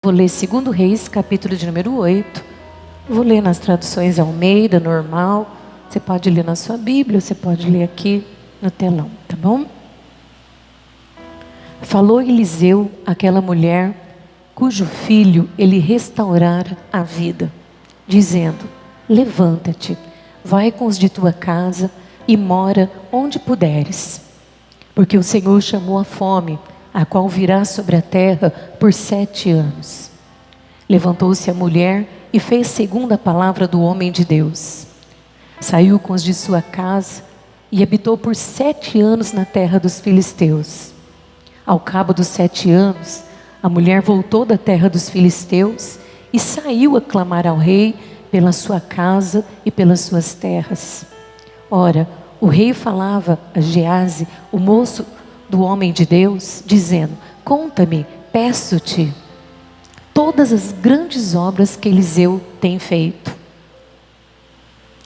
Vou ler 2 Reis, capítulo de número 8. Vou ler nas traduções Almeida, normal. Você pode ler na sua Bíblia, você pode ler aqui no telão, tá bom? Falou Eliseu àquela mulher, cujo filho ele restaurara a vida, dizendo: levanta-te, vai com os de tua casa e mora onde puderes. Porque o Senhor chamou a fome, a qual virá sobre a terra por 7 anos. Levantou-se a mulher e fez segundo a palavra do homem de Deus. Saiu com os de sua casa e habitou por 7 anos na terra dos filisteus. Ao cabo dos 7 anos, a mulher voltou da terra dos filisteus e saiu a clamar ao rei pela sua casa e pelas suas terras. Ora, o rei falava a Geazi, o moço do homem de Deus, dizendo: conta-me, peço-te, todas as grandes obras que Eliseu tem feito.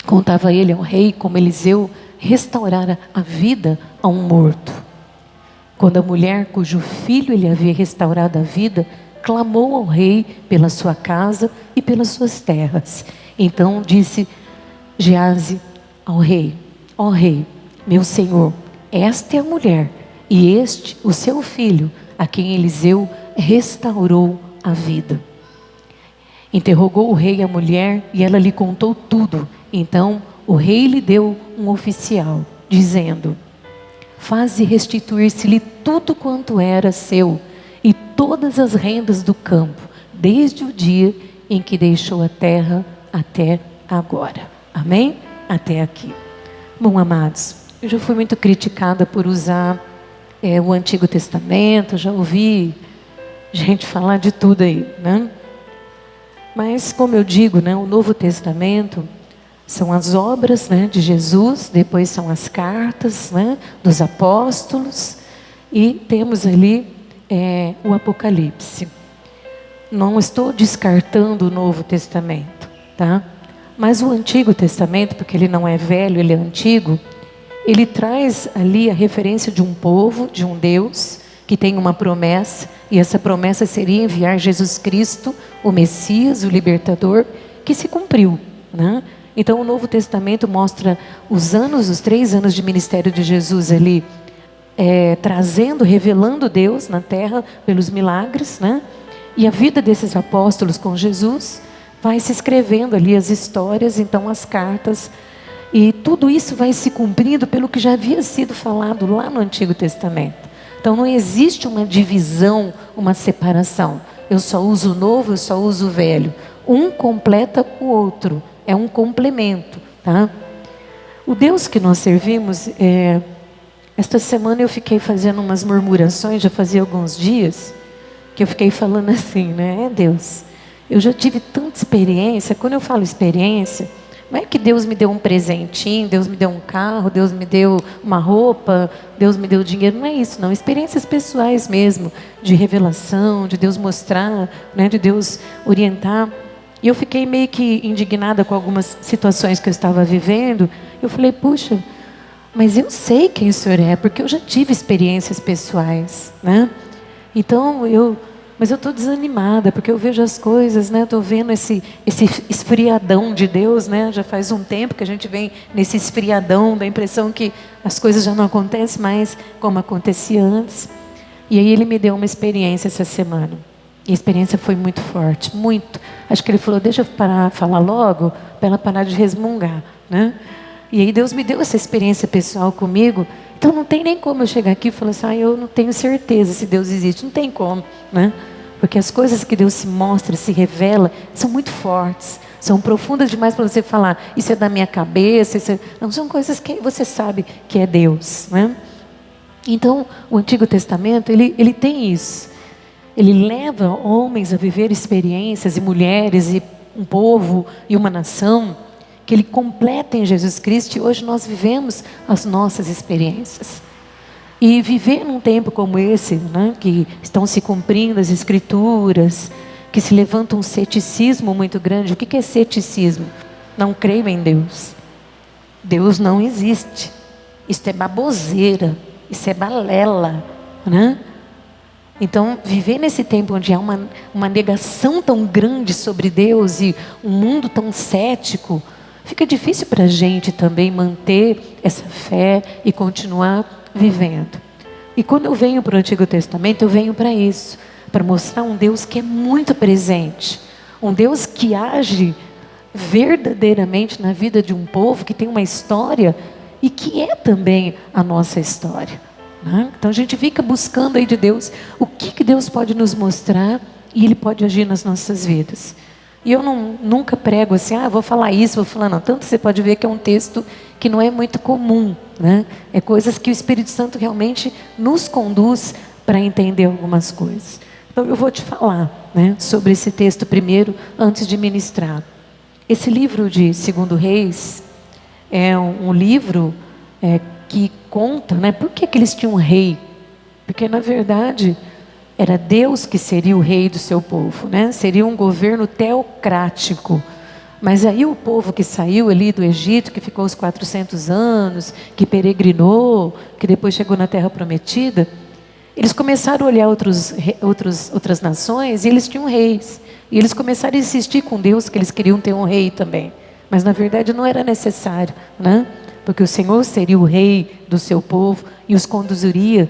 Contava ele ao rei como Eliseu restaurara a vida a um morto. Quando a mulher cujo filho ele havia restaurado a vida, clamou ao rei pela sua casa e pelas suas terras. Então disse Geazi ao rei: ó rei, meu senhor, esta é a mulher, e este o seu filho, a quem Eliseu restaurou a vida. Interrogou o rei a mulher, e ela lhe contou tudo. Então o rei lhe deu um oficial, dizendo: faze restituir-se-lhe tudo quanto era seu, e todas as rendas do campo, desde o dia em que deixou a terra até agora. Amém? Até aqui. Bom, amados, eu já fui muito criticada por usar o Antigo Testamento, já ouvi gente falar de tudo aí, né? Mas, como eu digo, né, o Novo Testamento são as obras, né, de Jesus, depois são as cartas, né, dos apóstolos, e temos ali o Apocalipse. Não estou descartando o Novo Testamento, tá? Mas o Antigo Testamento, porque ele não é velho, ele é antigo, ele traz ali a referência de um povo, de um Deus, que tem uma promessa, e essa promessa seria enviar Jesus Cristo, o Messias, o Libertador, que se cumpriu, né? Então o Novo Testamento mostra os 3 anos de ministério de Jesus ali, trazendo, revelando Deus na terra pelos milagres, né? E a vida desses apóstolos com Jesus vai se escrevendo ali as histórias, então as cartas, e tudo isso vai se cumprindo pelo que já havia sido falado lá no Antigo Testamento. Então não existe uma divisão, uma separação. Eu só uso o novo, eu só uso o velho. Um completa o outro, é um complemento, tá? O Deus que nós servimos, esta semana eu fiquei fazendo umas murmurações, já fazia alguns dias, que eu fiquei falando assim, né? Deus, eu já tive tanta experiência. Quando eu falo experiência, não é que Deus me deu um presentinho, Deus me deu um carro, Deus me deu uma roupa, Deus me deu dinheiro, não é isso não. Experiências pessoais mesmo, de revelação, de Deus mostrar, né, de Deus orientar. E eu fiquei meio que indignada com algumas situações que eu estava vivendo. Eu falei: puxa, mas eu sei quem o Senhor é, porque eu já tive experiências pessoais, né? Então mas eu estou desanimada, porque eu vejo as coisas, né? Estou vendo esse esfriadão de Deus, né? Já faz um tempo que a gente vem nesse esfriadão, da impressão que as coisas já não acontecem mais como acontecia antes. E aí ele me deu uma experiência essa semana. E a experiência foi muito forte, muito. Acho que ele falou: deixa eu falar logo, para ela parar de resmungar, né? E aí Deus me deu essa experiência pessoal comigo. Então não tem nem como eu chegar aqui e falar assim: eu não tenho certeza se Deus existe. Não tem como, né? Porque as coisas que Deus se mostra, se revela, são muito fortes, são profundas demais para você falar: isso é da minha cabeça, não, são coisas que você sabe que é Deus, né? Então o Antigo Testamento, ele tem isso. Ele leva homens a viver experiências, e mulheres, e um povo, e uma nação, que ele completa em Jesus Cristo. E hoje nós vivemos as nossas experiências. E viver num tempo como esse, né, que estão se cumprindo as escrituras, que se levanta um ceticismo muito grande. O que é ceticismo? Não creio em Deus. Deus não existe. Isso é baboseira, isso é balela, né? Então, viver nesse tempo onde há uma negação tão grande sobre Deus e um mundo tão cético, fica difícil para a gente também manter essa fé e continuar vivendo. E quando eu venho para o Antigo Testamento, eu venho para isso, para mostrar um Deus que é muito presente, um Deus que age verdadeiramente na vida de um povo, que tem uma história e que é também a nossa história, né? Então a gente fica buscando aí de Deus, o que Deus pode nos mostrar e Ele pode agir nas nossas vidas. E eu nunca prego assim, vou falar isso, vou falar não. Tanto você pode ver que é um texto que não é muito comum, né? É coisas que o Espírito Santo realmente nos conduz para entender algumas coisas. Então eu vou te falar, né, sobre esse texto primeiro, antes de ministrar. Esse livro de 2 Reis é um livro que conta, né, por que eles tinham um rei. Porque na verdade era Deus que seria o rei do seu povo, né? Seria um governo teocrático. Mas aí o povo que saiu ali do Egito, que ficou os 400 anos, que peregrinou, que depois chegou na Terra Prometida, eles começaram a olhar outras nações e eles tinham reis. E eles começaram a insistir com Deus que eles queriam ter um rei também. Mas na verdade não era necessário, né? Porque o Senhor seria o rei do seu povo e os conduziria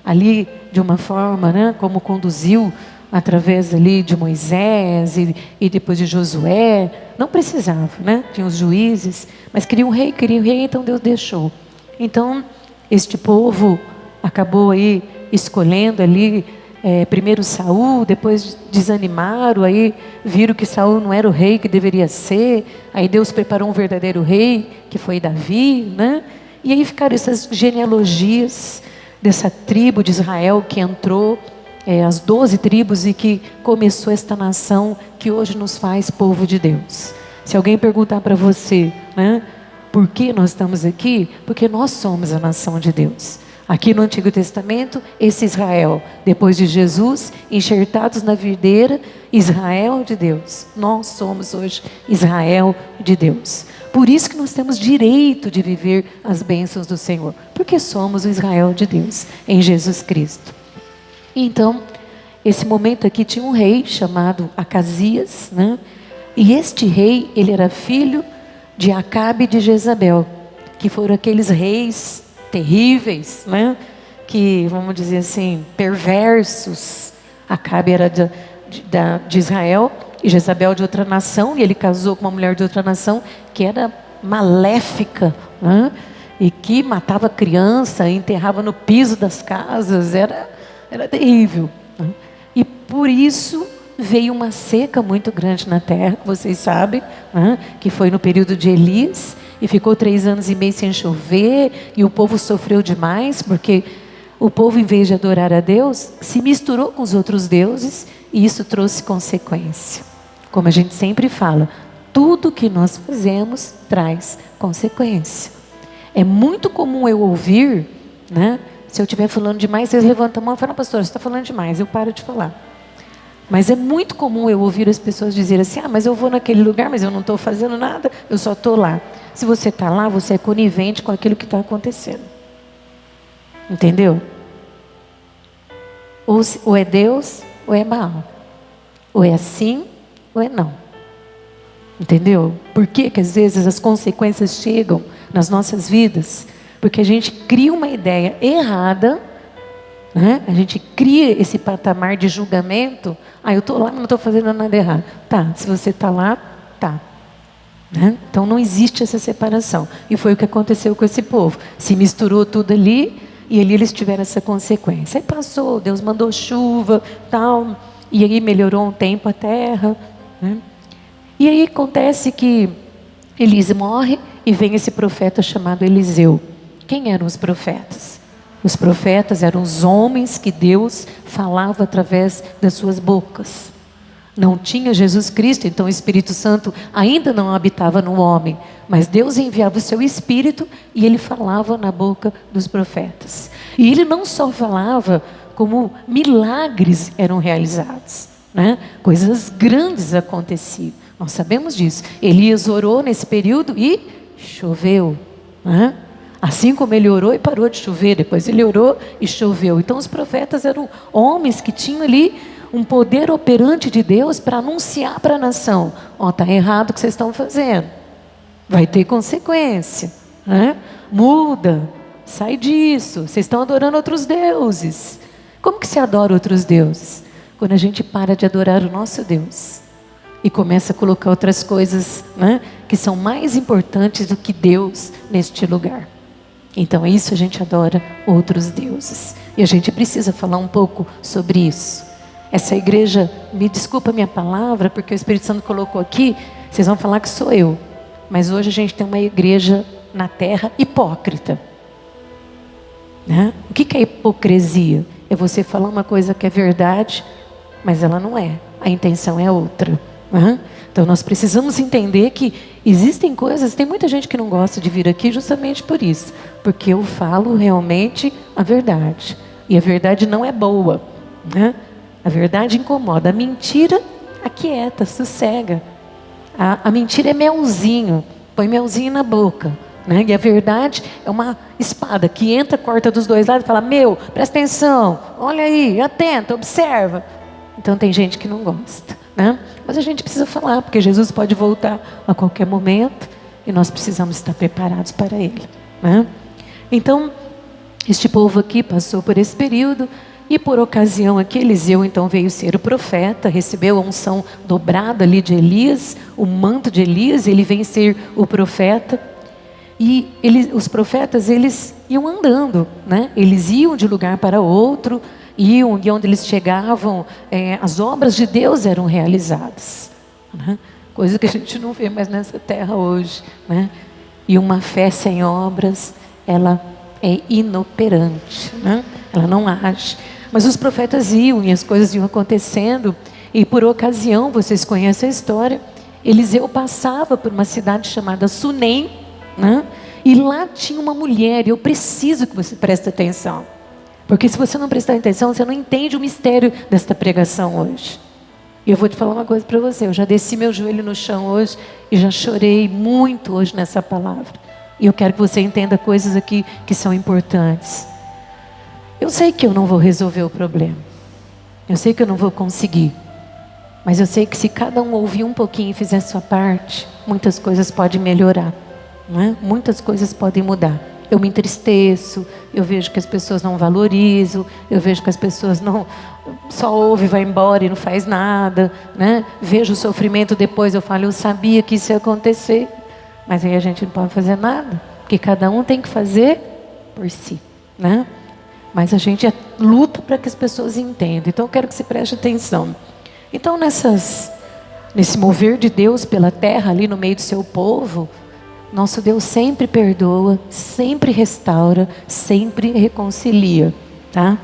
ali de uma forma, né, como conduziu através ali de Moisés e depois de Josué. Não precisava, né? Tinha os juízes, mas queria um rei, então Deus deixou. Então este povo acabou aí escolhendo ali primeiro Saul, depois desanimaram, aí viram que Saul não era o rei que deveria ser, aí Deus preparou um verdadeiro rei, que foi Davi, né? E aí ficaram essas genealogias dessa tribo de Israel que entrou, as 12 tribos, e que começou esta nação que hoje nos faz povo de Deus. Se alguém perguntar para você, né, por que nós estamos aqui? Porque nós somos a nação de Deus. Aqui no Antigo Testamento, esse Israel, depois de Jesus, enxertados na videira, Israel de Deus. Nós somos hoje Israel de Deus. Por isso que nós temos direito de viver as bênçãos do Senhor, porque somos o Israel de Deus, em Jesus Cristo. Então, esse momento aqui tinha um rei chamado Acasias, né? E este rei, ele era filho de Acabe e de Jezabel, que foram aqueles reis terríveis, né? Que, vamos dizer assim, perversos. Acabe era de Israel e Jezabel de outra nação, e ele casou com uma mulher de outra nação que era maléfica, né? E que matava criança, enterrava no piso das casas, era terrível, né? E por isso veio uma seca muito grande na terra, vocês sabem, né? Que foi no período de Elias, e ficou 3 anos e meio sem chover, e o povo sofreu demais, porque o povo, em vez de adorar a Deus, se misturou com os outros deuses, e isso trouxe consequência. Como a gente sempre fala, tudo que nós fazemos traz consequência. É muito comum eu ouvir, né? Se eu estiver falando demais, vocês levantam a mão e falam, pastor, você está falando demais, eu paro de falar. Mas é muito comum eu ouvir as pessoas dizerem assim, mas eu vou naquele lugar, mas eu não estou fazendo nada, eu só estou lá. Se você está lá, você é conivente com aquilo que está acontecendo. Entendeu? Ou é Deus, ou é Baal. Ou é assim, ou é não. Entendeu? Por que às vezes as consequências chegam nas nossas vidas? Porque a gente cria uma ideia errada, né? A gente cria esse patamar de julgamento. Eu estou lá, mas não estou fazendo nada errado. Tá, se você está lá, tá. Né? Então não existe essa separação. E foi o que aconteceu com esse povo. Se misturou tudo ali, e ali eles tiveram essa consequência. Aí passou, Deus mandou chuva, tal, e aí melhorou um tempo a terra, né? E aí acontece que Elias morre e vem esse profeta chamado Eliseu. Quem eram os profetas? Os profetas eram os homens que Deus falava através das suas bocas. Não tinha Jesus Cristo, então o Espírito Santo ainda não habitava no homem, mas Deus enviava o seu Espírito e ele falava na boca dos profetas. E ele não só falava, como milagres eram realizados, né? Coisas grandes aconteciam. Nós sabemos disso. Elias orou nesse período e choveu, né? Assim como ele orou e parou de chover, depois ele orou e choveu. Então os profetas eram homens que tinham ali um poder operante de Deus para anunciar para a nação: ó, está errado o que vocês estão fazendo, vai ter consequência, né? Muda, sai disso, vocês estão adorando outros deuses. Como que se adora outros deuses? Quando a gente para de adorar o nosso Deus e começa a colocar outras coisas, né, que são mais importantes do que Deus neste lugar. Então é isso, a gente adora outros deuses. E a gente precisa falar um pouco sobre isso. Essa igreja, me desculpa a minha palavra, porque o Espírito Santo colocou aqui, vocês vão falar que sou eu. Mas hoje a gente tem uma igreja na terra hipócrita. Né? O que é hipocrisia? É você falar uma coisa que é verdade, mas ela não é. A intenção é outra. Né? Então nós precisamos entender que existem coisas, tem muita gente que não gosta de vir aqui justamente por isso. Porque eu falo realmente a verdade. E a verdade não é boa. Né? A verdade incomoda. A mentira aquieta, sossega. A mentira é melzinho. Põe melzinho na boca. Né? E a verdade é uma espada que entra, corta dos dois lados e fala: meu, presta atenção, olha aí, atenta, observa. Então tem gente que não gosta, né? Mas a gente precisa falar, porque Jesus pode voltar a qualquer momento e nós precisamos estar preparados para Ele, né? Então, este povo aqui passou por esse período e por ocasião aqui, Eliseu então veio ser o profeta, recebeu a unção dobrada ali de Elias, o manto de Elias, ele vem ser o profeta. E os profetas, eles iam andando, né? Eles iam de lugar para outro, e onde eles chegavam, as obras de Deus eram realizadas, né? Coisa que a gente não vê mais nessa terra hoje, né? E uma fé sem obras, ela é inoperante, né? Ela não age. Mas os profetas iam e as coisas iam acontecendo, e por ocasião, vocês conhecem a história, Eliseu passava por uma cidade chamada Sunem, né? E lá tinha uma mulher, e eu preciso que você preste atenção, porque se você não prestar atenção, você não entende o mistério desta pregação hoje. E eu vou te falar uma coisa para você, eu já desci meu joelho no chão hoje, e já chorei muito hoje nessa palavra, e eu quero que você entenda coisas aqui que são importantes. Eu sei que eu não vou resolver o problema, eu sei que eu não vou conseguir, mas eu sei que se cada um ouvir um pouquinho e fizer a sua parte, muitas coisas podem melhorar. Não é? Muitas coisas podem mudar. Eu me entristeço, eu vejo que as pessoas não valorizam, eu vejo que as pessoas não só ouvem, vai embora e não faz nada, né? Vejo o sofrimento depois, eu falo, eu sabia que isso ia acontecer, mas aí a gente não pode fazer nada, porque cada um tem que fazer por si, né? Mas a gente luta para que as pessoas entendam. Então eu quero que você preste atenção. Então nesse mover de Deus pela terra ali no meio do seu povo, nosso Deus sempre perdoa, sempre restaura, sempre reconcilia, tá?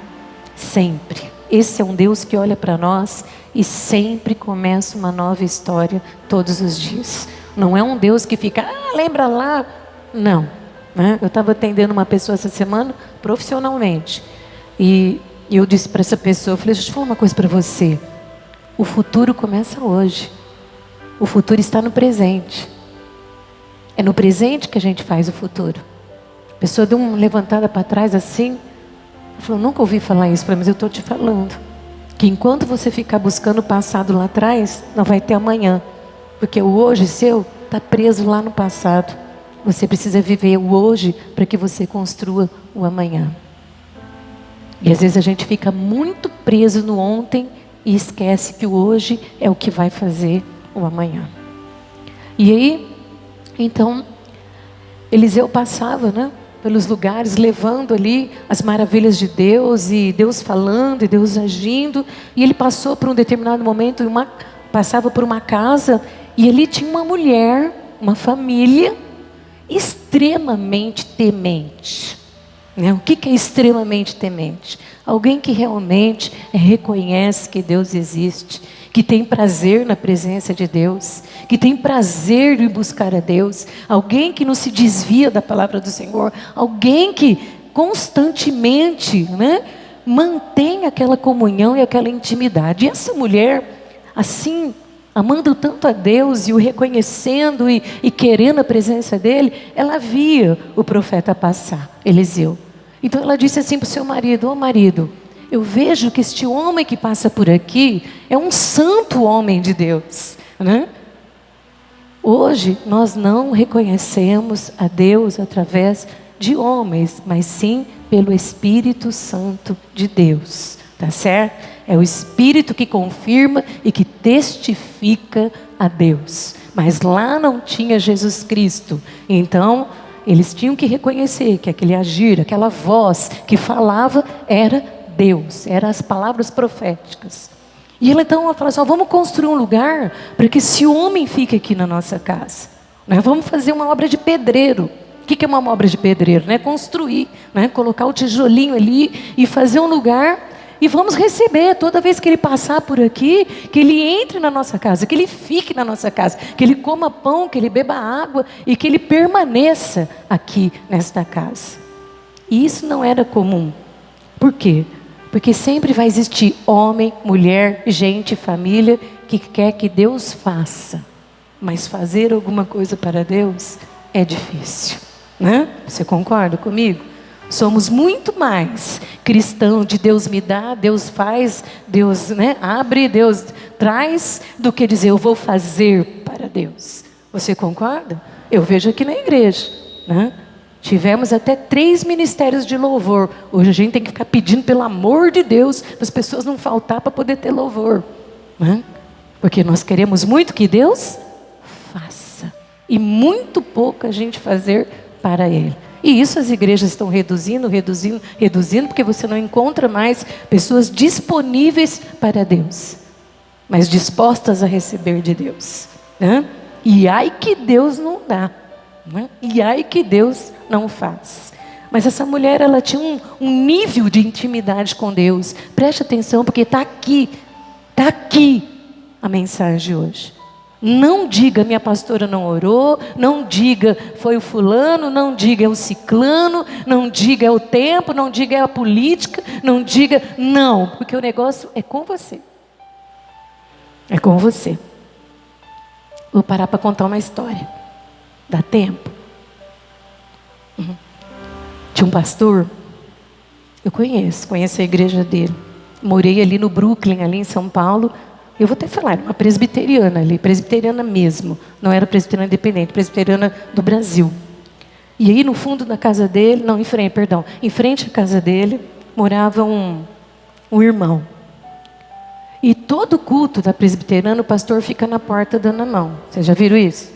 Sempre. Esse é um Deus que olha para nós e sempre começa uma nova história todos os dias. Não é um Deus que fica, lembra lá? Não. Né? Eu estava atendendo uma pessoa essa semana, profissionalmente, e eu disse para essa pessoa, eu falei, deixa eu falar uma coisa para você. O futuro começa hoje. O futuro está no presente. É no presente que a gente faz o futuro. A pessoa deu uma levantada para trás assim. Falou, nunca ouvi falar isso. Falei, mas eu estou te falando. Que enquanto você ficar buscando o passado lá atrás, não vai ter amanhã. Porque o hoje seu está preso lá no passado. Você precisa viver o hoje para que você construa o amanhã. E às vezes a gente fica muito preso no ontem e esquece que o hoje é o que vai fazer o amanhã. E aí, então, Eliseu passava, né, pelos lugares, levando ali as maravilhas de Deus, e Deus falando, e Deus agindo, e ele passou por um determinado momento, passava por uma casa, e ali tinha uma mulher, uma família, extremamente temente. O que é extremamente temente? Alguém que realmente reconhece que Deus existe, que tem prazer na presença de Deus, que tem prazer em buscar a Deus, alguém que não se desvia da palavra do Senhor, alguém que constantemente, né, mantém aquela comunhão e aquela intimidade. E essa mulher, assim, amando tanto a Deus e o reconhecendo e querendo a presença dele, ela via o profeta passar, Eliseu. Então ela disse assim para o seu marido: ô marido, eu vejo que este homem que passa por aqui é um santo homem de Deus, né? Hoje nós não reconhecemos a Deus através de homens, mas sim pelo Espírito Santo de Deus, tá certo? É o Espírito que confirma e que testifica a Deus. Mas lá não tinha Jesus Cristo. Então, eles tinham que reconhecer que aquele agir, aquela voz que falava era Deus, eram as palavras proféticas. E ela então fala assim: vamos construir um lugar para que esse homem fique aqui na nossa casa. Vamos fazer uma obra de pedreiro. O que é uma obra de pedreiro? Construir, colocar o tijolinho ali e fazer um lugar. E vamos receber toda vez que ele passar por aqui, que ele entre na nossa casa, que ele fique na nossa casa, que ele coma pão, que ele beba água e que ele permaneça aqui nesta casa. E isso não era comum. Por quê? Porque sempre vai existir homem, mulher, gente, família que quer que Deus faça. Mas fazer alguma coisa para Deus é difícil, né? Você concorda comigo? Somos muito mais cristãos de Deus me dá, Deus faz, Deus abre, Deus traz, do que dizer eu vou fazer para Deus. Você concorda? Eu vejo aqui na igreja, né? Tivemos até 3 ministérios de louvor. Hoje a gente tem que ficar pedindo pelo amor de Deus para as pessoas não faltar para poder ter louvor, né? Porque nós queremos muito que Deus faça e muito pouco a gente fazer para Ele. E isso as igrejas estão reduzindo, porque você não encontra mais pessoas disponíveis para Deus, mas dispostas a receber de Deus, né? E ai que Deus não dá, né? E ai que Deus não faz. Mas essa mulher, ela tinha um nível de intimidade com Deus. Preste atenção, porque está aqui a mensagem de hoje. Não diga minha pastora não orou, não diga foi o fulano, não diga é o ciclano, não diga é o tempo, não diga é a política, não diga não, porque o negócio é com você. É com você. Vou parar para contar uma história. Dá tempo? Tinha um pastor, eu conheço a igreja dele. Morei ali no Brooklyn, ali em São Paulo. Eu vou até falar, uma presbiteriana ali, presbiteriana mesmo. Não era presbiteriana independente, presbiteriana do Brasil. E aí no fundo da casa dele, em frente à casa dele, morava um irmão. E todo culto da presbiteriana, o pastor fica na porta dando a mão. Vocês já viram isso?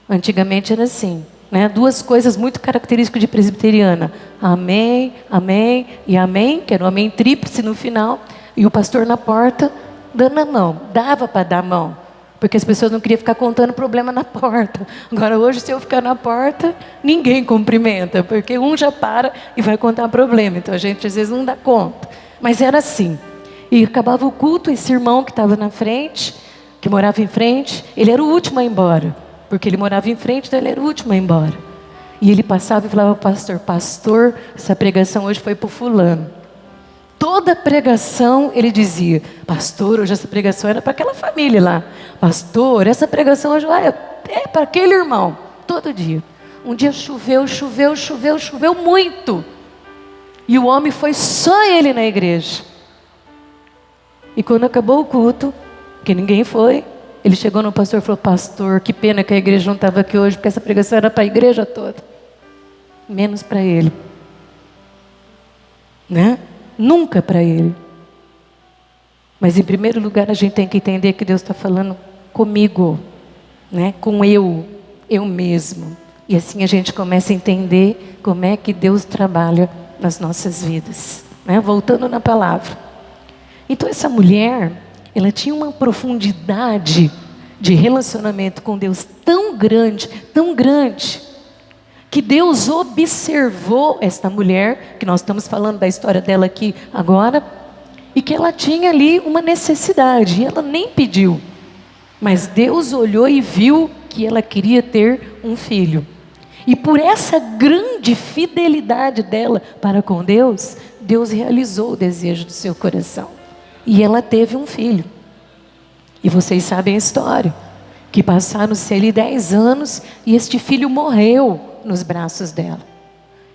Antigamente era assim, né? 2 coisas muito características de presbiteriana: amém, amém e amém, que era um amém tríplice no final, e o pastor na porta dando a mão. Dava para dar a mão, porque as pessoas não queriam ficar contando problema na porta. Agora hoje, se eu ficar na porta, ninguém cumprimenta, porque um já para e vai contar problema. Então a gente às vezes não dá conta. Mas era assim. E acabava o culto, esse irmão que estava na frente, que morava em frente, ele era o último a ir embora, porque ele morava em frente, então ele era o último a ir embora. E ele passava e falava ao pastor: pastor, essa pregação hoje foi para o fulano. Toda pregação ele dizia: pastor, hoje essa pregação era para aquela família lá. Pastor, essa pregação hoje é para aquele irmão. Todo dia. Um dia choveu muito. E o homem foi só ele na igreja. E quando acabou o culto, que ninguém foi, ele chegou no pastor e falou: pastor, que pena que a igreja não estava aqui hoje, porque essa pregação era para a igreja toda, menos para ele, né? Nunca para ele. Mas em primeiro lugar a gente tem que entender que Deus está falando comigo, né? Com eu mesmo. E assim a gente começa a entender como é que Deus trabalha nas nossas vidas, né? Voltando na palavra. Então essa mulher, ela tinha uma profundidade de relacionamento com Deus tão grande, que Deus observou esta mulher, que nós estamos falando da história dela aqui agora, e que ela tinha ali uma necessidade, e ela nem pediu, mas Deus olhou e viu que ela queria ter um filho. E por essa grande fidelidade dela para com Deus, Deus realizou o desejo do seu coração. E ela teve um filho. E vocês sabem a história, que passaram-se ali 10 anos e este filho morreu nos braços dela.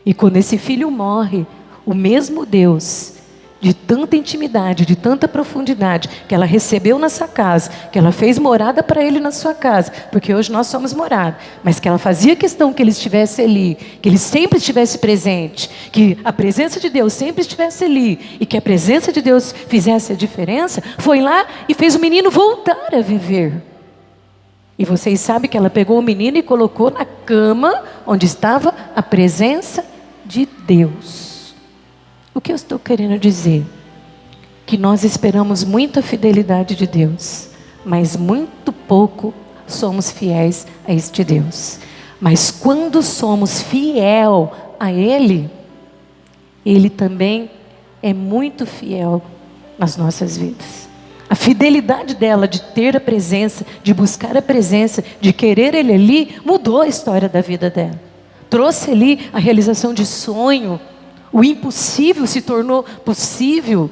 E quando esse filho morre, o mesmo Deus, de tanta intimidade, de tanta profundidade, que ela recebeu nessa casa, que ela fez morada para ele na sua casa, porque hoje nós somos morada, mas que ela fazia questão que ele estivesse ali, que ele sempre estivesse presente, que a presença de Deus sempre estivesse ali, e que a presença de Deus fizesse a diferença, foi lá e fez o menino voltar a viver. E vocês sabem que ela pegou o menino e colocou na cama, onde estava a presença de Deus. O que eu estou querendo dizer? Que nós esperamos muito a fidelidade de Deus, mas muito pouco somos fiéis a este Deus. Mas quando somos fiel a Ele, Ele também é muito fiel nas nossas vidas. A fidelidade dela de ter a presença, de buscar a presença, de querer Ele ali, mudou a história da vida dela. Trouxe ali a realização de sonho. O impossível se tornou possível.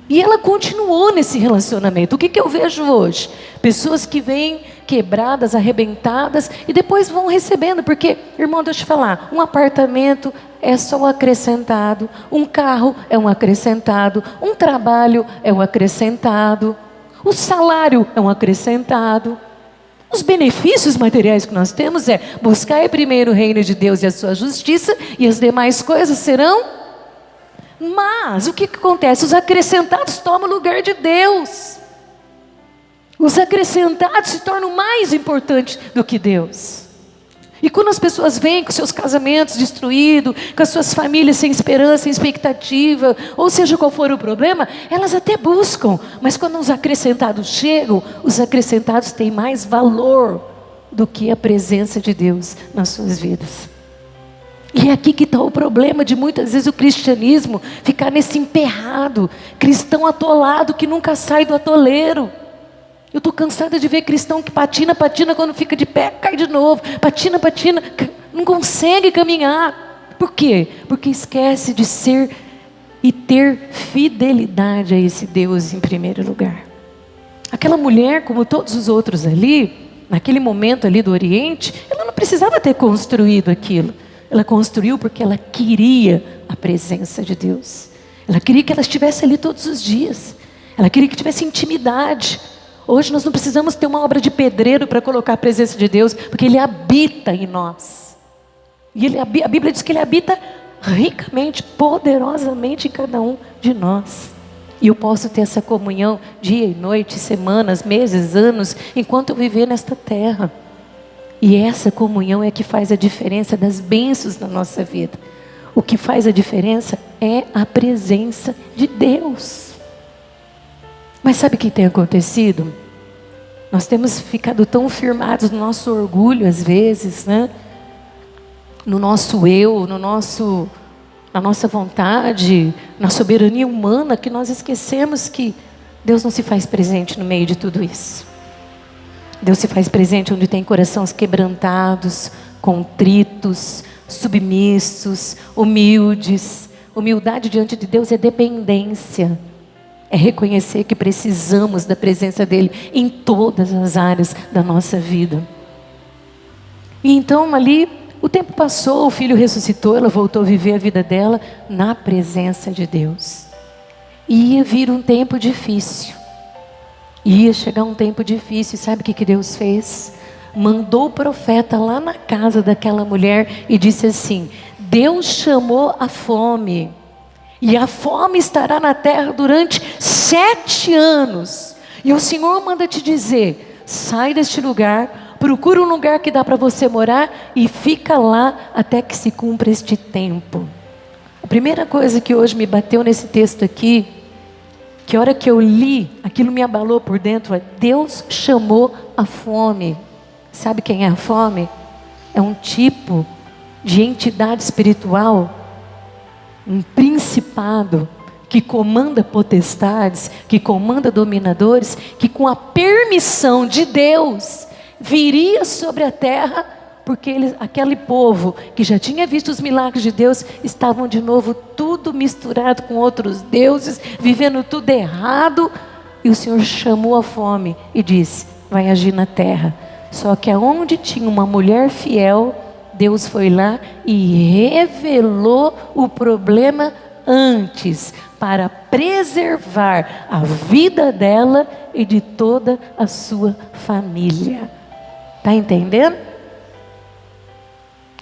E ela continuou nesse relacionamento. O que eu vejo hoje? Pessoas que vêm quebradas, arrebentadas, e depois vão recebendo. Porque, irmão, deixa eu te falar, um apartamento é só um acrescentado, um carro é um acrescentado, um trabalho é um acrescentado, o salário é um acrescentado. Os benefícios materiais que nós temos é buscar primeiro o reino de Deus e a sua justiça, e as demais coisas serão. Mas o que acontece? Os acrescentados tomam o lugar de Deus. Os acrescentados se tornam mais importantes do que Deus. E quando as pessoas vêm com seus casamentos destruídos, com as suas famílias sem esperança, sem expectativa, ou seja qual for o problema, elas até buscam, mas quando os acrescentados chegam, os acrescentados têm mais valor do que a presença de Deus nas suas vidas. E é aqui que está o problema de muitas vezes o cristianismo ficar nesse emperrado, cristão atolado que nunca sai do atoleiro. Eu estou cansada de ver cristão que patina, quando fica de pé, cai de novo, patina, não consegue caminhar. Por quê? Porque esquece de ser e ter fidelidade a esse Deus em primeiro lugar. Aquela mulher, como todos os outros ali, naquele momento ali do Oriente, ela não precisava ter construído aquilo. Ela construiu porque ela queria a presença de Deus. Ela queria que ela estivesse ali todos os dias. Ela queria que tivesse intimidade. Hoje nós não precisamos ter uma obra de pedreiro para colocar a presença de Deus, porque Ele habita em nós. E a Bíblia diz que Ele habita ricamente, poderosamente em cada um de nós. E eu posso ter essa comunhão dia e noite, semanas, meses, anos, enquanto eu viver nesta terra. E essa comunhão é que faz a diferença das bênçãos na nossa vida. O que faz a diferença é a presença de Deus. Mas sabe o que tem acontecido? Nós temos ficado tão firmados no nosso orgulho às vezes, né? No nosso eu, na nossa vontade, na soberania humana, que nós esquecemos que Deus não se faz presente no meio de tudo isso. Deus se faz presente onde tem corações quebrantados, contritos, submissos, humildes. Humildade diante de Deus é dependência. É reconhecer que precisamos da presença dEle em todas as áreas da nossa vida. E então ali, o tempo passou, o filho ressuscitou, ela voltou a viver a vida dela na presença de Deus. E ia vir um tempo difícil. Ia chegar um tempo difícil, e sabe o que Deus fez? Mandou o profeta lá na casa daquela mulher e disse assim: Deus chamou a fome, e a fome estará na terra durante 7 anos. E o Senhor manda te dizer: sai deste lugar, procura um lugar que dá para você morar e fica lá até que se cumpra este tempo. A primeira coisa que hoje me bateu nesse texto aqui, que a hora que eu li, aquilo me abalou por dentro, é: Deus chamou a fome. Sabe quem é a fome? É um tipo de entidade espiritual, um principado que comanda potestades, que comanda dominadores, que com a permissão de Deus viria sobre a terra, porque aquele povo que já tinha visto os milagres de Deus, estavam de novo tudo misturado com outros deuses, vivendo tudo errado, e o Senhor chamou a fome e disse: vai agir na terra. Só que aonde tinha uma mulher fiel, Deus foi lá e revelou o problema antes, para preservar a vida dela e de toda a sua família. Está entendendo?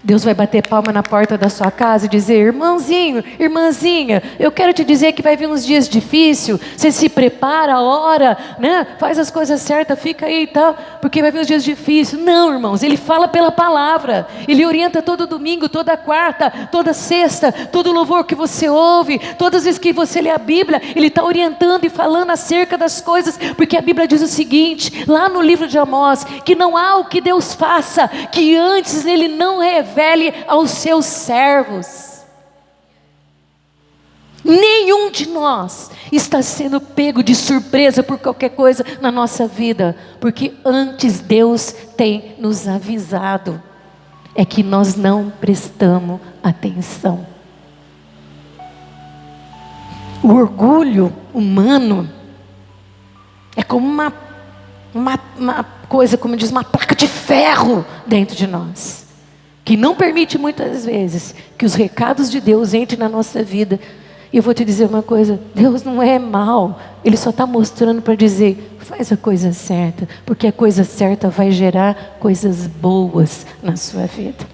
Deus vai bater palma na porta da sua casa e dizer: irmãozinho, irmãzinha, eu quero te dizer que vai vir uns dias difíceis. Você se prepara, ora, né? Faz as coisas certas, fica aí e tal, porque vai vir uns dias difíceis. Não, irmãos, Ele fala pela palavra. Ele orienta todo domingo, toda quarta, toda sexta, todo louvor que você ouve, todas as vezes que você lê a Bíblia, Ele está orientando e falando acerca das coisas, porque a Bíblia diz o seguinte, lá no livro de Amós, que não há o que Deus faça, que antes Ele não revele aos seus servos. Nenhum de nós está sendo pego de surpresa por qualquer coisa na nossa vida, porque antes Deus tem nos avisado. É que nós não prestamos atenção. O orgulho humano é como uma coisa, como diz, uma placa de ferro dentro de nós, que não permite muitas vezes que os recados de Deus entrem na nossa vida. E eu vou te dizer uma coisa: Deus não é mau, Ele só está mostrando para dizer: faz a coisa certa, porque a coisa certa vai gerar coisas boas na sua vida.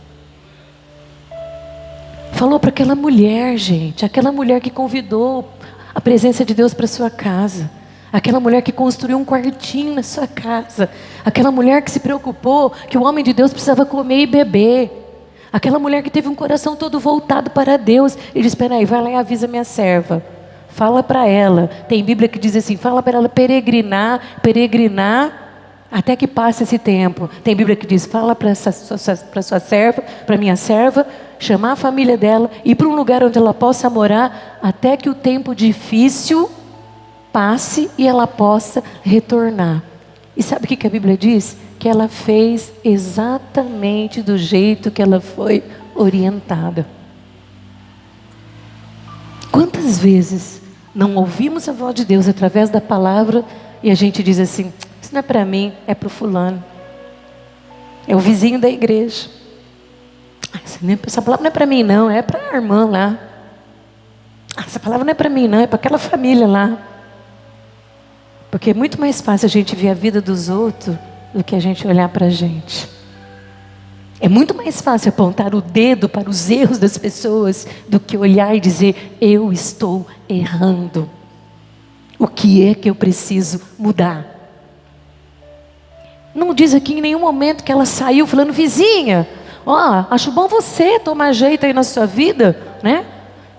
Falou para aquela mulher, gente, aquela mulher que convidou a presença de Deus para sua casa, aquela mulher que construiu um quartinho na sua casa, aquela mulher que se preocupou que o homem de Deus precisava comer e beber, aquela mulher que teve um coração todo voltado para Deus. Ele disse: espera aí, vai lá e avisa minha serva, fala para ela. Tem Bíblia que diz assim: fala para ela peregrinar até que passe esse tempo. Tem Bíblia que diz: fala para sua serva, para minha serva, chamar a família dela, ir para um lugar onde ela possa morar, até que o tempo difícil passe e ela possa retornar. E sabe o que a Bíblia diz? Que ela fez exatamente do jeito que ela foi orientada. Quantas vezes não ouvimos a voz de Deus através da palavra e a gente diz assim: isso não é para mim, é para o fulano, é o vizinho da igreja. Essa palavra não é para mim não, é para a irmã lá. Essa palavra não é para mim não, é para aquela família lá. Porque é muito mais fácil a gente ver a vida dos outros do que a gente olhar para a gente. É muito mais fácil apontar o dedo para os erros das pessoas do que olhar e dizer: eu estou errando. O que é que eu preciso mudar? Não diz aqui em nenhum momento que ela saiu falando: vizinha, ó, acho bom você tomar jeito aí na sua vida, né?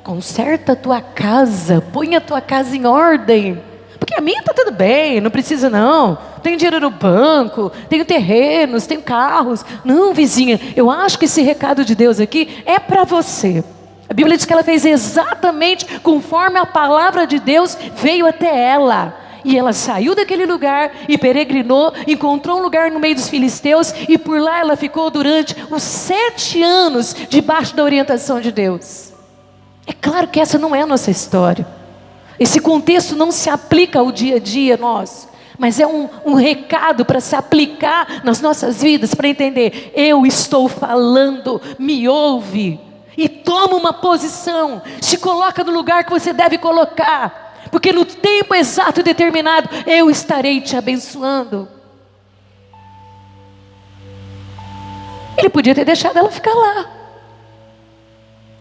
Conserta a tua casa, põe a tua casa em ordem. Porque a minha está tudo bem, não precisa não. Tenho dinheiro no banco, tenho terrenos, tenho carros. Não, vizinha, eu acho que esse recado de Deus aqui é para você. A Bíblia diz que ela fez exatamente conforme a palavra de Deus veio até ela. E ela saiu daquele lugar e peregrinou, encontrou um lugar no meio dos filisteus, e por lá ela ficou durante os 7 anos debaixo da orientação de Deus. É claro que essa não é a nossa história. Esse contexto não se aplica ao dia a dia nosso, mas é um recado para se aplicar nas nossas vidas, para entender: eu estou falando, me ouve, e toma uma posição, se coloca no lugar que você deve colocar, porque no tempo exato e determinado, eu estarei te abençoando. Ele podia ter deixado ela ficar lá,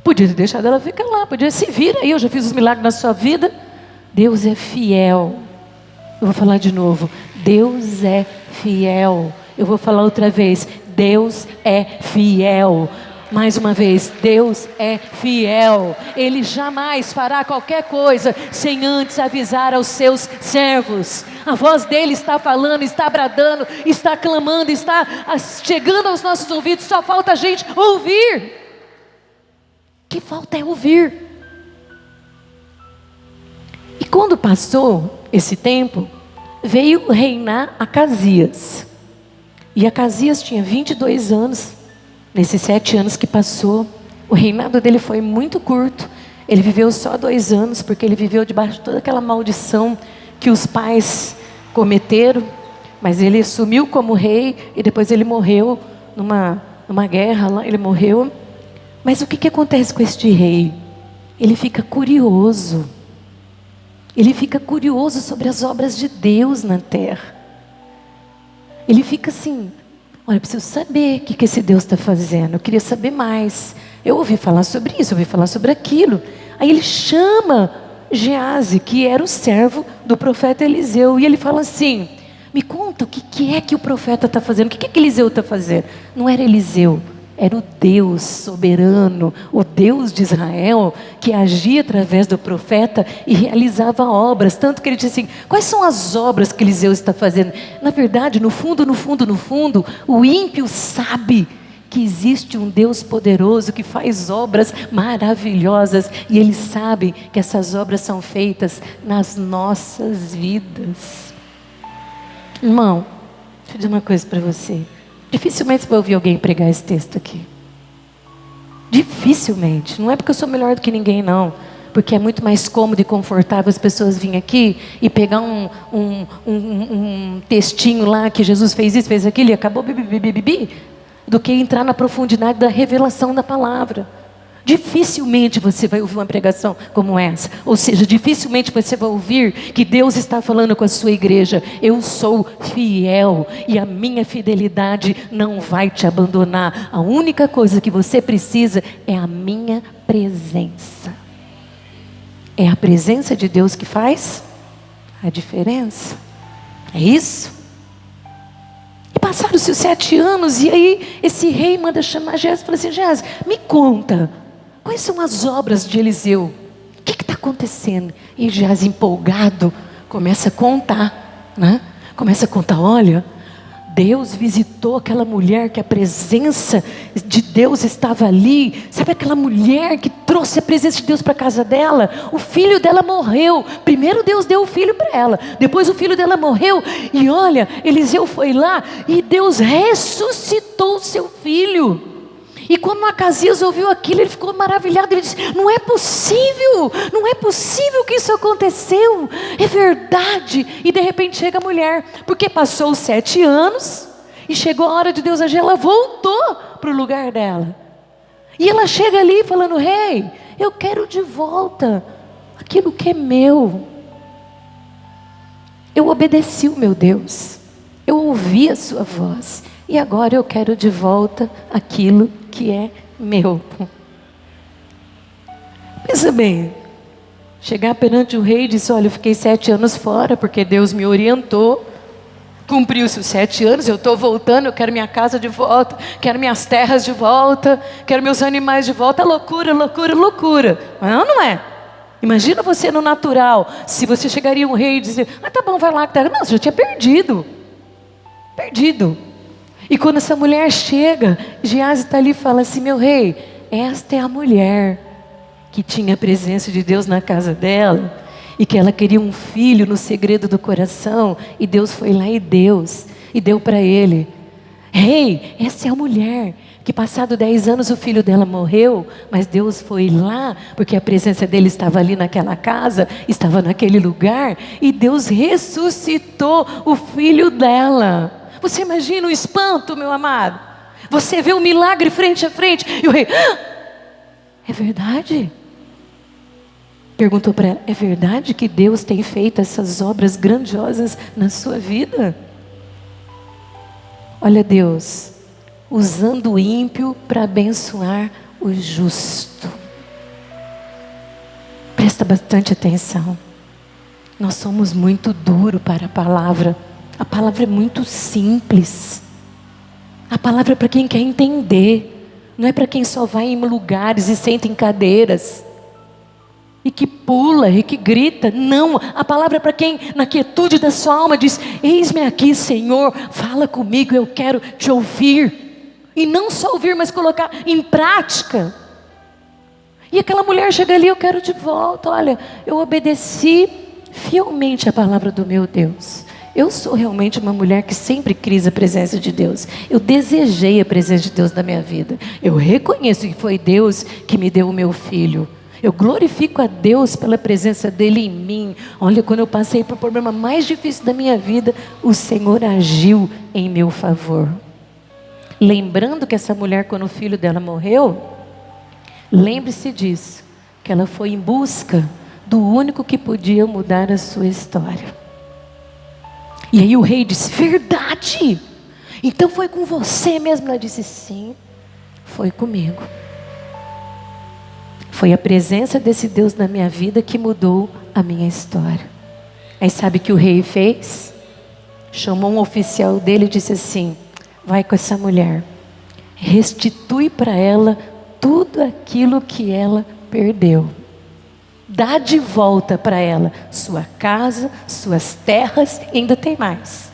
podia ter deixado ela ficar lá, podia se vira aí, eu já fiz os milagres na sua vida. Deus é fiel. Eu vou falar de novo: Deus é fiel. Eu vou falar outra vez: Deus é fiel. Mais uma vez: Deus é fiel. Ele jamais fará qualquer coisa sem antes avisar aos seus servos. A voz dele está falando, está bradando, está clamando, está chegando aos nossos ouvidos. Só falta a gente ouvir. O que falta é ouvir. E quando passou esse tempo, veio reinar Acasias. E Acasias tinha 22 anos. Nesses 7 anos que passou, o reinado dele foi muito curto. Ele viveu só 2 anos, porque ele viveu debaixo de toda aquela maldição que os pais cometeram, mas ele assumiu como rei e depois ele morreu numa guerra lá, ele morreu. Mas o que acontece com este rei? Ele fica curioso. Ele fica curioso sobre as obras de Deus na terra. Ele fica assim, olha, eu preciso saber o que esse Deus está fazendo. Eu queria saber mais. Eu ouvi falar sobre isso, eu ouvi falar sobre aquilo. Aí ele chama Geazi, que era o servo do profeta Eliseu. E ele fala assim, me conta o que é que o profeta está fazendo. O que é que Eliseu está fazendo? Não era Eliseu. Era o Deus soberano, o Deus de Israel, que agia através do profeta e realizava obras. Tanto que ele disse assim, quais são as obras que Eliseu está fazendo? Na verdade, no fundo, o ímpio sabe que existe um Deus poderoso que faz obras maravilhosas. E eles sabem que essas obras são feitas nas nossas vidas. Irmão, deixa eu dizer uma coisa para você. Dificilmente você vai ouvir alguém pregar esse texto aqui. Dificilmente. Não é porque eu sou melhor do que ninguém, não. Porque é muito mais cômodo e confortável as pessoas virem aqui e pegar um textinho lá que Jesus fez isso, fez aquilo e acabou, do que entrar na profundidade da revelação da palavra. Dificilmente você vai ouvir uma pregação como essa. Ou seja, dificilmente você vai ouvir que Deus está falando com a sua igreja. Eu sou fiel e a minha fidelidade não vai te abandonar. A única coisa que você precisa é a minha presença. É a presença de Deus que faz a diferença. É isso? E passaram-se os 7 anos e aí esse rei manda chamar Geazi e fala assim, Geazi, me conta. Quais são as obras de Eliseu? O que está acontecendo? E Geazi, empolgado, começa a contar, né? Começa a contar, olha, Deus visitou aquela mulher que a presença de Deus estava ali. Sabe aquela mulher que trouxe a presença de Deus para a casa dela? O filho dela morreu. Primeiro Deus deu o filho para ela. Depois o filho dela morreu. E olha, Eliseu foi lá e Deus ressuscitou o seu filho. E quando Acasias ouviu aquilo, ele ficou maravilhado. Ele disse, não é possível que isso aconteceu. É verdade. E de repente chega a mulher, porque passou os 7 anos, e chegou a hora de Deus agir, ela voltou para o lugar dela. E ela chega ali falando, rei, eu quero de volta aquilo que é meu. Eu obedeci o meu Deus. Eu ouvi a sua voz. E agora eu quero de volta aquilo que é meu. Pensa bem, chegar perante o rei e dizer, olha, eu fiquei 7 anos fora, porque Deus me orientou, cumpriu-se os 7 anos, eu estou voltando, eu quero minha casa de volta, quero minhas terras de volta, quero meus animais de volta. Loucura, loucura, loucura. Mas não é? Imagina você no natural, se você chegaria um rei e dizer, tá bom, vai lá. Não, você já tinha perdido. E quando essa mulher chega, Geazi está ali e fala assim, meu rei, esta é a mulher que tinha a presença de Deus na casa dela, e que ela queria um filho no segredo do coração, e Deus foi lá e deu para ele. Rei, essa é a mulher que passado 10 anos o filho dela morreu, mas Deus foi lá, porque a presença dele estava ali naquela casa, estava naquele lugar, e Deus ressuscitou o filho dela. Você imagina o espanto, meu amado? Você vê o milagre frente a frente, e o rei, é verdade? Perguntou para ela, é verdade que Deus tem feito essas obras grandiosas na sua vida? Olha Deus, usando o ímpio para abençoar o justo. Presta bastante atenção. Nós somos muito duros para a palavra. A palavra é muito simples. A palavra é para quem quer entender. Não é para quem só vai em lugares e senta em cadeiras e que pula e que grita. Não, a palavra é para quem na quietude da sua alma diz, eis-me aqui, Senhor, fala comigo, eu quero te ouvir. E não só ouvir, mas colocar em prática. E aquela mulher chega ali, eu quero de volta. Olha, eu obedeci fielmente a palavra do meu Deus. Eu sou realmente uma mulher que sempre quis a presença de Deus. Eu desejei a presença de Deus na minha vida. Eu reconheço que foi Deus que me deu o meu filho. Eu glorifico a Deus pela presença dEle em mim. Olha, quando eu passei por problema mais difícil da minha vida, o Senhor agiu em meu favor. Lembrando que essa mulher, quando o filho dela morreu, lembre-se disso, que ela foi em busca do único que podia mudar a sua história. E aí o rei disse: verdade? Então foi com você mesmo? Ela disse: sim, foi comigo. Foi a presença desse Deus na minha vida que mudou a minha história. Aí sabe o que o rei fez? Chamou um oficial dele e disse assim: vai com essa mulher, restitui para ela tudo aquilo que ela perdeu. Dá de volta para ela sua casa, suas terras, e ainda tem mais.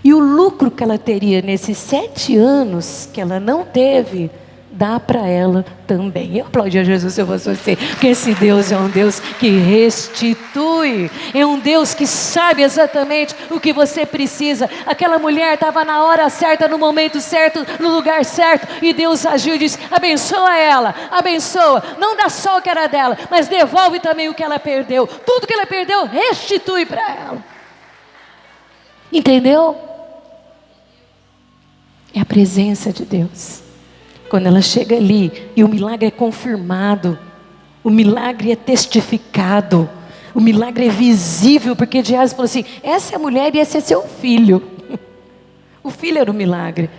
E o lucro que ela teria nesses 7 anos que ela não teve, dá para ela também. Eu aplaudi a Jesus se eu fosse você, porque esse Deus é um Deus que restitui, é um Deus que sabe exatamente o que você precisa. Aquela mulher estava na hora certa, no momento certo, no lugar certo, e Deus agiu e disse: abençoa ela, abençoa, não dá só o que era dela, mas devolve também o que ela perdeu. Tudo que ela perdeu, restitui para ela. Entendeu? É a presença de Deus. Quando ela chega ali e o milagre é confirmado, o milagre é testificado, o milagre é visível, porque Geazi falou assim: essa é a mulher e esse é seu filho. O filho era o milagre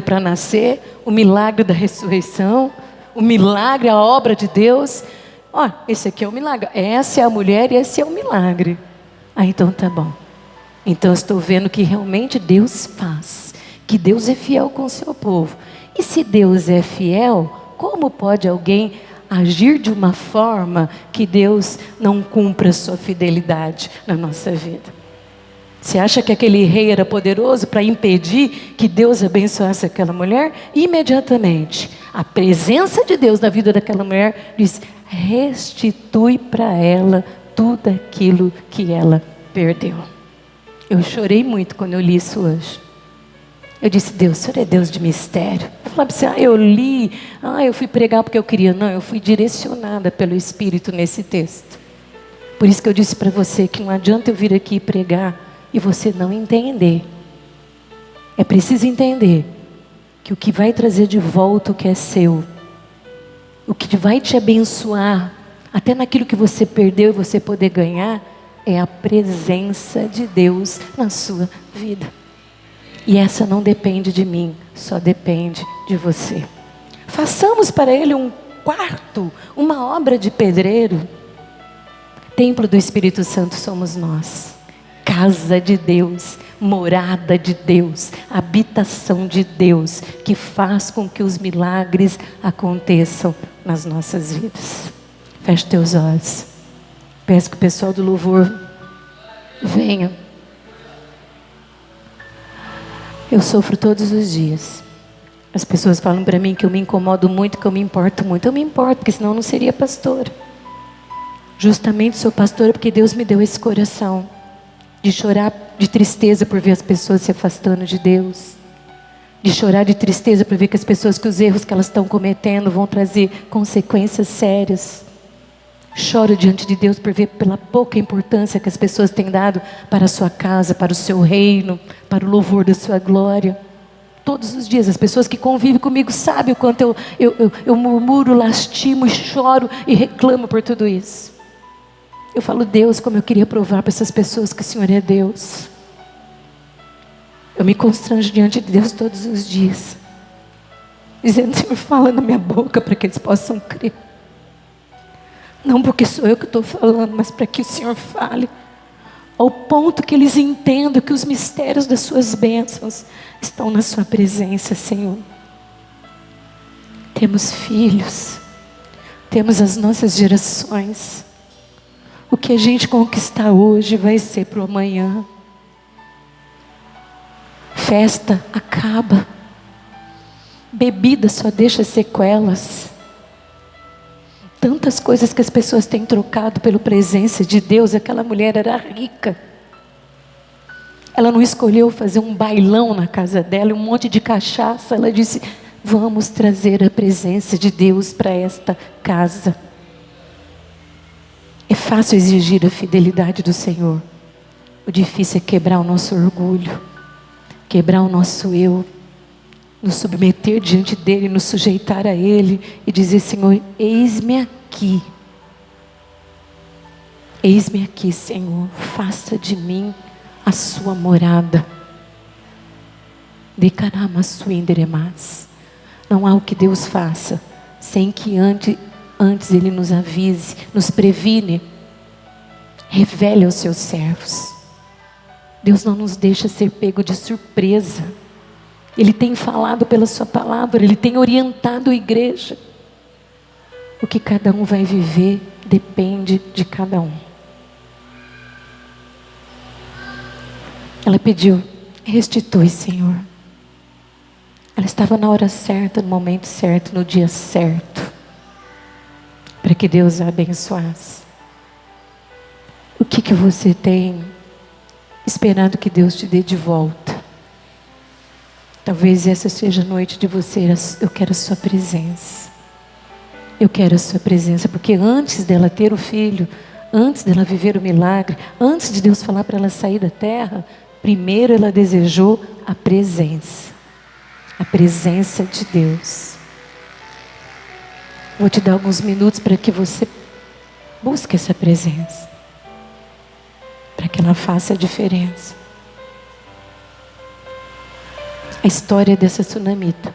para nascer, o milagre da ressurreição, o milagre, a obra de Deus. Ó, esse aqui é o milagre, essa é a mulher e esse é o milagre. Ah, então tá bom. Então eu estou vendo que realmente Deus faz, que Deus é fiel com o seu povo. E se Deus é fiel, como pode alguém agir de uma forma que Deus não cumpra a sua fidelidade na nossa vida? Você acha que aquele rei era poderoso para impedir que Deus abençoasse aquela mulher? Imediatamente, a presença de Deus na vida daquela mulher diz: restitui para ela tudo aquilo que ela perdeu. Eu chorei muito quando eu li isso hoje. Eu disse: Deus, o Senhor é Deus de mistério. Eu falava assim: eu li, eu fui pregar porque eu queria. Não, eu fui direcionada pelo Espírito nesse texto. Por isso que eu disse para você que não adianta eu vir aqui pregar e você não entender. É preciso entender que o que vai trazer de volta o que é seu, o que vai te abençoar, até naquilo que você perdeu e você poder ganhar, é a presença de Deus na sua vida. E essa não depende de mim, só depende de você. Façamos para Ele um quarto, uma obra de pedreiro. Templo do Espírito Santo somos nós. Casa de Deus, morada de Deus, habitação de Deus, que faz com que os milagres aconteçam nas nossas vidas. Feche teus olhos. Peço que o pessoal do louvor venha. Eu sofro todos os dias. As pessoas falam para mim que eu me incomodo muito, que eu me importo muito. Eu me importo, porque senão eu não seria pastora. Justamente sou pastora porque Deus me deu esse coração de chorar de tristeza por ver as pessoas se afastando de Deus, de chorar de tristeza por ver que as pessoas, que os erros que elas estão cometendo vão trazer consequências sérias. Choro diante de Deus por ver pela pouca importância que as pessoas têm dado para a sua casa, para o seu reino, para o louvor da sua glória. Todos os dias as pessoas que convivem comigo sabem o quanto eu murmuro, lastimo e choro e reclamo por tudo isso. Eu falo: Deus, como eu queria provar para essas pessoas que o Senhor é Deus. Eu me constranjo diante de Deus todos os dias, dizendo: Senhor, fala na minha boca para que eles possam crer. Não porque sou eu que estou falando, mas para que o Senhor fale, ao ponto que eles entendam que os mistérios das suas bênçãos estão na sua presença, Senhor. Temos filhos, temos as nossas gerações. O que a gente conquistar hoje vai ser para o amanhã. Festa acaba, bebida só deixa sequelas. Tantas coisas que as pessoas têm trocado pela presença de Deus. Aquela mulher era rica. Ela não escolheu fazer um bailão na casa dela, um monte de cachaça. Ela disse: vamos trazer a presença de Deus para esta casa. É fácil exigir a fidelidade do Senhor. O difícil é quebrar o nosso orgulho, quebrar o nosso eu, nos submeter diante dEle, nos sujeitar a Ele e dizer: Senhor, eis-me aqui. Eis-me aqui, Senhor, faça de mim a sua morada. Não há o que Deus faça sem que antes Ele nos avise, nos previne, revele aos seus servos. Deus não nos deixa ser pego de surpresa. Ele tem falado pela sua palavra, Ele tem orientado a igreja. O que cada um vai viver depende de cada um. Ela pediu: restitui, Senhor. Ela estava na hora certa, no momento certo, no dia certo, para que Deus a abençoasse. O que você tem esperado que Deus te dê de volta? Talvez essa seja a noite de você. Eu quero a sua presença. Eu quero a sua presença, porque antes dela ter o filho, antes dela viver o milagre, antes de Deus falar para ela sair da terra, primeiro ela desejou a presença de Deus. Vou te dar alguns minutos para que você busque essa presença, para que ela faça a diferença. A história dessa sunamita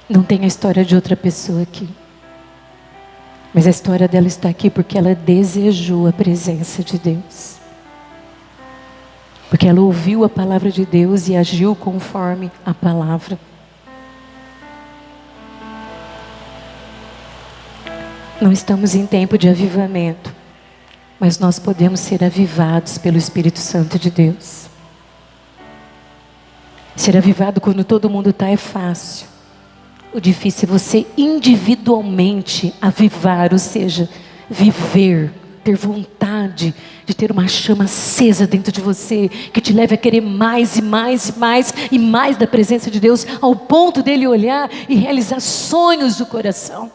não tem a história de outra pessoa aqui, mas a história dela está aqui porque ela desejou a presença de Deus, porque ela ouviu a palavra de Deus e agiu conforme a palavra. Não estamos em tempo de avivamento, mas nós podemos ser avivados pelo Espírito Santo de Deus. Ser avivado quando todo mundo está é fácil. O difícil é você individualmente avivar, ou seja, viver, ter vontade de ter uma chama acesa dentro de você, que te leve a querer mais e mais e mais e mais da presença de Deus, ao ponto dele olhar e realizar sonhos do coração.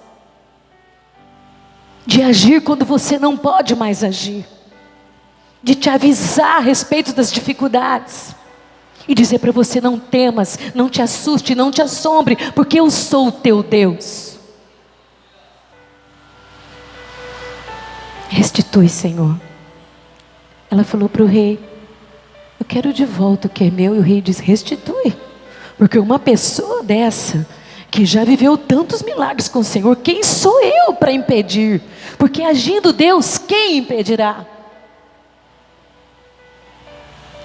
De agir quando você não pode mais agir. De te avisar a respeito das dificuldades. E dizer para você: não temas, não te assuste, não te assombre, porque eu sou o teu Deus. Restitui, Senhor. Ela falou para o rei: eu quero de volta o que é meu. E o rei disse: restitui. Porque uma pessoa dessa, que já viveu tantos milagres com o Senhor, quem sou eu para impedir? Porque agindo Deus, quem impedirá?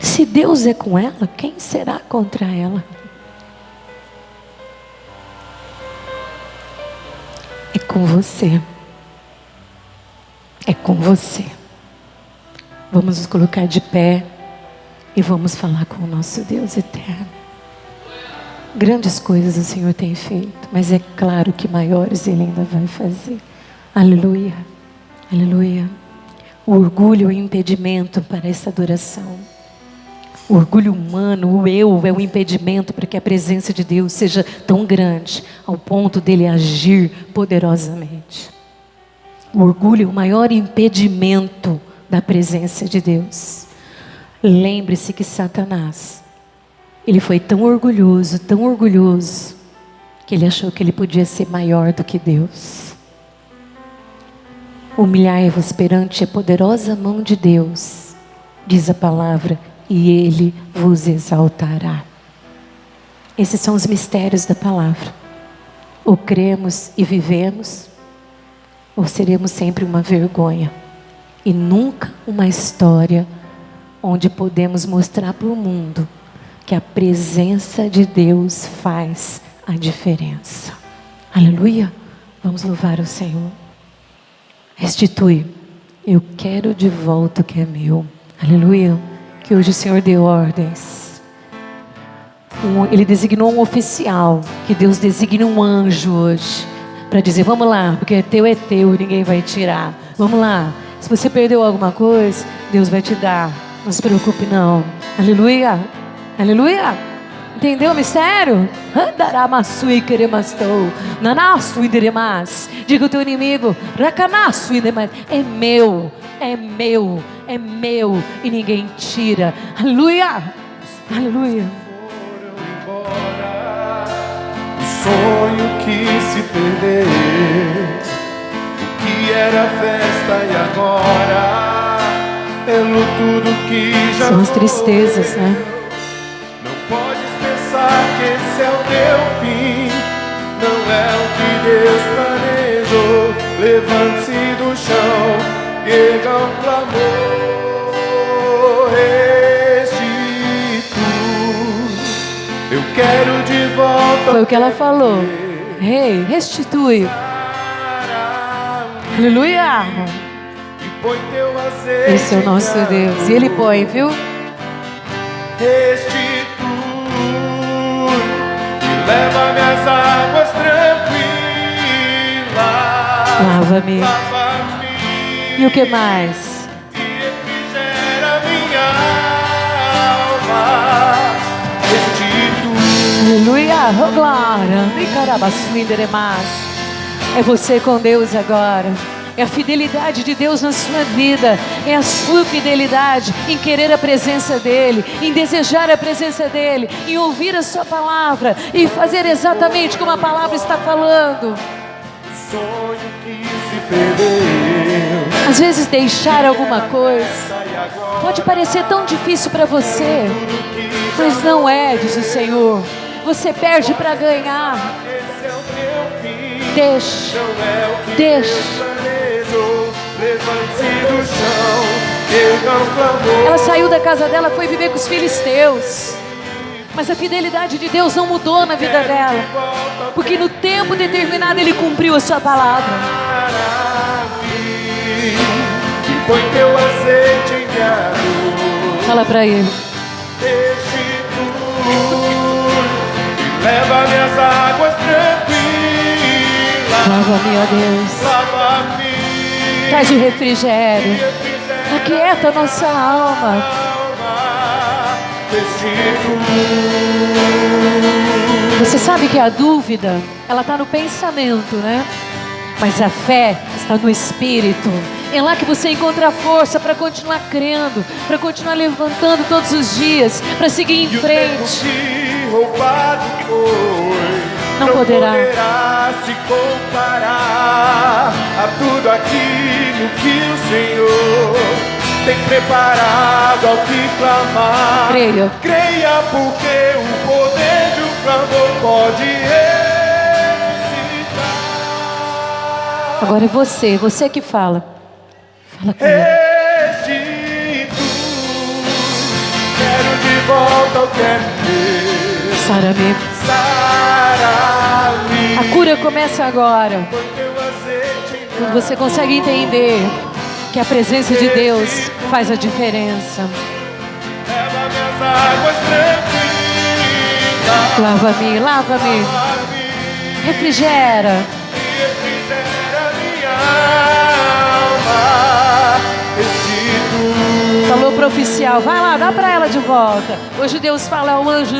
Se Deus é com ela, quem será contra ela? É com você. É com você. Vamos nos colocar de pé e vamos falar com o nosso Deus eterno. Grandes coisas o Senhor tem feito, mas é claro que maiores Ele ainda vai fazer. Aleluia, aleluia. O orgulho é um impedimento para essa adoração. O orgulho humano, o eu, é um impedimento para que a presença de Deus seja tão grande, ao ponto dele agir poderosamente. O orgulho é o maior impedimento da presença de Deus. Lembre-se que Satanás, ele foi tão orgulhoso, que ele achou que ele podia ser maior do que Deus. Humilhai-vos perante a poderosa mão de Deus, diz a palavra, e Ele vos exaltará. Esses são os mistérios da palavra. Ou cremos e vivemos, ou seremos sempre uma vergonha, e nunca uma história onde podemos mostrar para o mundo que a presença de Deus faz a diferença. Aleluia. Vamos louvar o Senhor. Restitui. Eu quero de volta o que é meu. Aleluia. Que hoje o Senhor deu ordens. Ele designou um oficial. Que Deus designe um anjo hoje, para dizer: vamos lá, porque é teu, ninguém vai tirar. Vamos lá. Se você perdeu alguma coisa, Deus vai te dar. Não se preocupe não. Aleluia. Aleluia. Entendeu o mistério? Andaramassui queremastou, nanassui deremas. Diga o teu inimigo, racanassui deremas. É meu, é meu, é meu e ninguém tira. Aleluia, aleluia. Foram embora, o sonho que se perdeu, o que era festa e agora é luto do que já São as tristezas, né? Não podes pensar que esse é o teu fim, não é o que Deus planejou. Levante-se do chão, erga um clamor, restitui. Eu quero de volta. Foi o que ela falou. Rei, restitui. Aleluia. E põe teu azeite. Esse é o nosso Deus. E Ele põe, viu? Restitui e leva-me às águas tranquilas. Lava-me. Lava-me. E o que mais? E refrigera minha alma. Restitui. Aleluia. Oh, glória. É você com Deus agora. É a fidelidade de Deus na sua vida. É a sua fidelidade em querer a presença dEle, em desejar a presença dEle, em ouvir a sua palavra e fazer exatamente como a palavra está falando. Sonho que se perdeu. Às vezes deixar alguma coisa pode parecer tão difícil para você, mas não é, diz o Senhor. Você perde para ganhar. Esse é o teu fim. Deixa, Não é o que deixa. Levante-se do chão, erga um clamor. Ela saiu da casa dela, foi viver com os filisteus. Mas a fidelidade de Deus não mudou na vida dela, porque no tempo determinado Ele cumpriu a sua palavra. E põe teu azeite em minha dor. Fala para Ele. Restitui e leva-me às águas tranquilas. Lava-me, ó Deus. Lava-me. Traz o refrigério. Aquieta a nossa alma. Você sabe que a dúvida, ela está no pensamento, né? Mas a fé está no Espírito. É lá que você encontra a força para continuar crendo, para continuar levantando todos os dias, para seguir em frente. Não poderá se comparar a tudo aquilo que o Senhor tem preparado ao que clamar. Creia. Creia, porque o poder de um clamor pode ressuscitar. Agora é você que fala. Fala com Ele. Restitui, quero de volta o que é meu. Sara-me. Sara-me. A cura começa agora. Quando você consegue entender que a presença de Deus faz a diferença. Leva-me às águas tranquilas. Lava-me, lava-me. Refrigera. Refrigera minha alma. Restitui. Falou para o oficial, vai lá, dá para ela de volta. Hoje Deus fala ao anjo,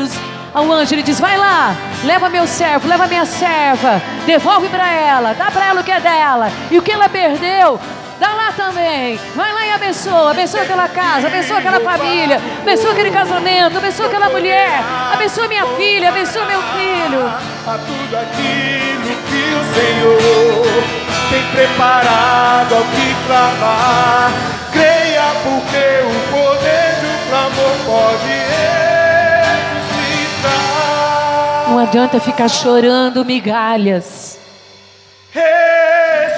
ele diz, vai lá, leva meu servo, leva minha serva, devolve para ela, dá para ela o que é dela. E o que ela perdeu, dá lá também. Vai lá e abençoa aquela casa, abençoa aquela família, abençoa aquele casamento, abençoa aquela mulher, abençoa minha filha, abençoa meu filho. A tudo aquilo que o Senhor tem preparado ao que clamar. Creia, porque o poder do clamor pode ressuscitar. Não adianta ficar chorando migalhas.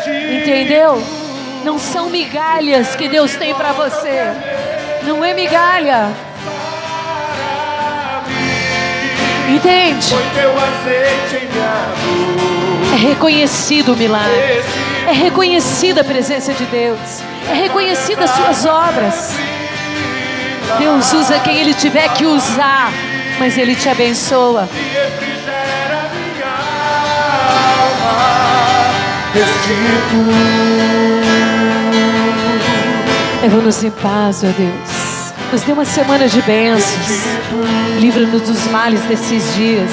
Entendeu? Não são migalhas que Deus tem para você. Não é migalha. Entende? É reconhecido o milagre. É reconhecida a presença de Deus. É reconhecida as suas obras. Deus usa quem Ele tiver que usar, mas Ele te abençoa. Leva-nos em paz, ó Deus. Nos dê uma semana de bênçãos. Livra-nos dos males desses dias.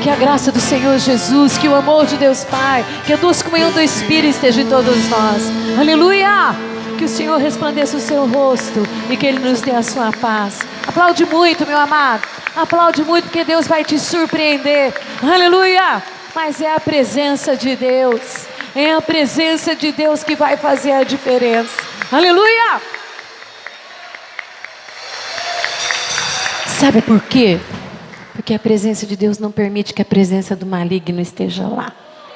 Que a graça do Senhor Jesus, que o amor de Deus Pai, que a doce comunhão do Espírito esteja em todos nós. Aleluia! Que o Senhor resplandeça o seu rosto e que Ele nos dê a sua paz. Aplaude muito, meu amado. Aplaude muito, porque Deus vai te surpreender. Aleluia! Mas é a presença de Deus. É a presença de Deus que vai fazer a diferença. Aleluia! Sabe por quê? Porque a presença de Deus não permite que a presença do maligno esteja lá.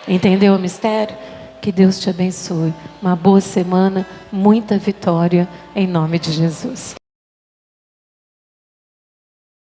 Entendeu o mistério? Que Deus te abençoe. Uma boa semana, muita vitória, em nome de Jesus.